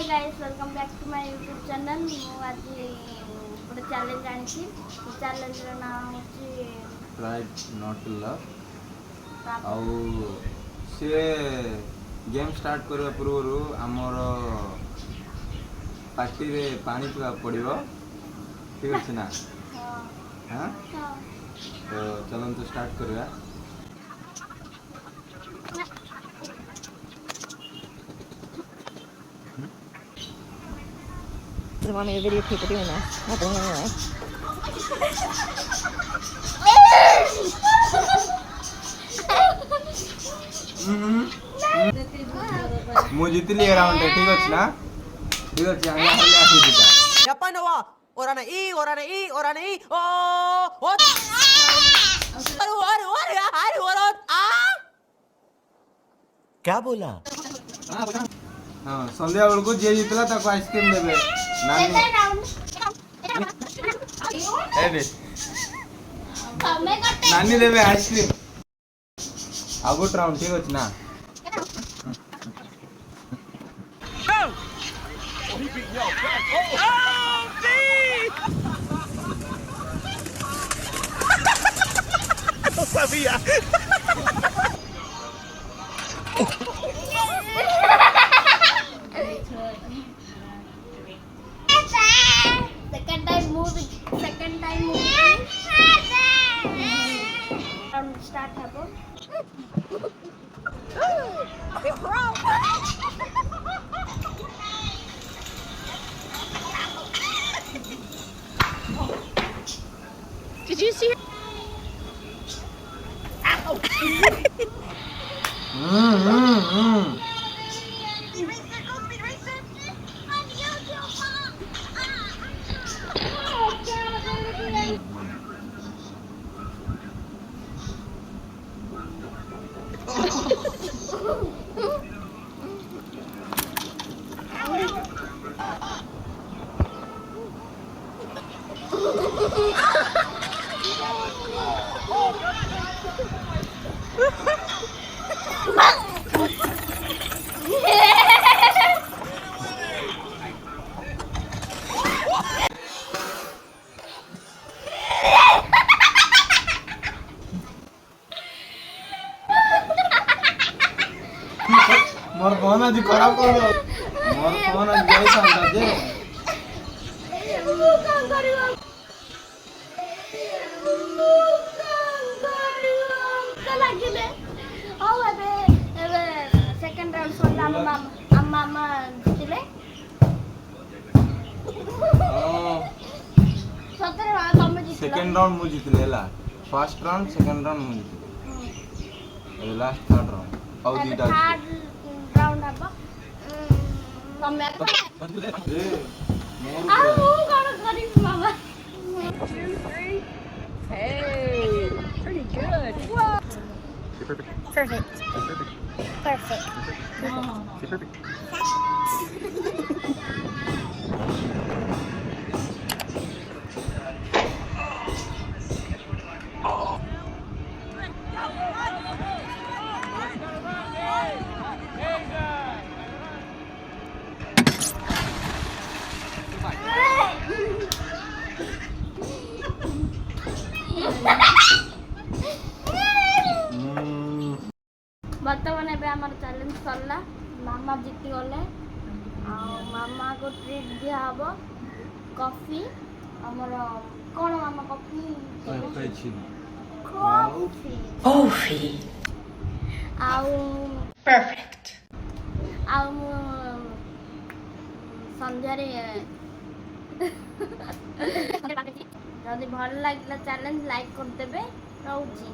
guys, welcome back to my YouTube channel. ମୁଁ ଆଜି ଗୋଟେ ଚ୍ୟାଲେଞ୍ଜ ଆଣିଛି। ଚ୍ୟାଲେଞ୍ଜର ନାଁ ହେଉଛି Try not to love। ଆଉ ସିଏ ଗେମ୍ ଷ୍ଟାର୍ଟ କରିବା ପୂର୍ବରୁ ଆମର ପାଟିରେ ପାଣି ପିଇବାକୁ ପଡ଼ିବ, ଠିକ୍ ଅଛି ନା? ହଁ ତ ଚାଲନ୍ତୁ ଷ୍ଟାର୍ଟ କରିବା। Doesn't want me to video people doing this. I'll do it anyway. ମୁଁ ଜିତିଲି ଏ ରାଉଣ୍ଡରେ, ଠିକ୍ ଅଛି ନା? ଠିକ୍ ଅଛି, ଆମେ ହେଲେ ଆସିଯିବା। Japan wa orana i oh aru क्या बोला? ହଁ, ସନ୍ଧ୍ୟା ବେଳକୁ ଯିଏ ଜିତିଲା ତାକୁ ଆଇସ୍କ୍ରିମ୍ ଦେବେ। ନାନୀ ଦେବେ ଆଇସ୍କ୍ରିମ୍। ଆଉ ଗୋଟେ ରାଉଣ୍ଡ, ଠିକ୍ ଅଛି ନା? second time start ହେବ। Did you see her? ମୋର ଫୋନ୍ ଆଜି ଖରାପ କରିବ। ମୋର ଫୋନ୍ ଆଜି ଯାଇଥାନ୍ତା ଯେ ଲାଗିଲେ। ହଉ ଏବେ ସେକେଣ୍ଡ ରାଉଣ୍ଡ ସରିଲା। ଆମ ମାମା ଜିତିଲେ। ସତରେ ତମେ ଜିତିଲ। ସେକେଣ୍ଡ ରାଉଣ୍ଡ ମୁଁ ଜିତିଲି ହେଲା। ଫାର୍ଷ୍ଟ ରାଉଣ୍ଡ, ସେକେଣ୍ଡ ରାଉଣ୍ଡ ମୁଁ ଜିତିଲି। ଏବେ ଲାଷ୍ଟ ଥାର୍ଡ ରାଉଣ୍ଡ। ଆଉ ଦୁଇଟା ଅଛି। ଥାର୍ଡ ରାଉଣ୍ଡ ହେବ। ତମେ ଆଉ ମୁଁ କଣ କରିବି ମାମା? 2, 3. Hey, pretty good. Whoa. Perfect. ବର୍ତ୍ତମାନ ଏବେ ଆମର ଚ୍ୟାଲେଞ୍ଜ ସରିଲା। ମାମା ଜିତିଗଲେ। ଆଉ ମାମାକୁ ଟ୍ରିଟ୍ ଦିଆହେବ କଫି। ଆମର କ'ଣ ମାମା କଫି? କଫି ଆଉ Perfect. ଆଉ ମୁଁ ସନ୍ଧ୍ୟାରେ ଯଦି ଭଲ ଲାଗିଲା ଚ୍ୟାଲେଞ୍ଜ ଲାଇକ୍ କରିଦେବେ। ରହୁଛି।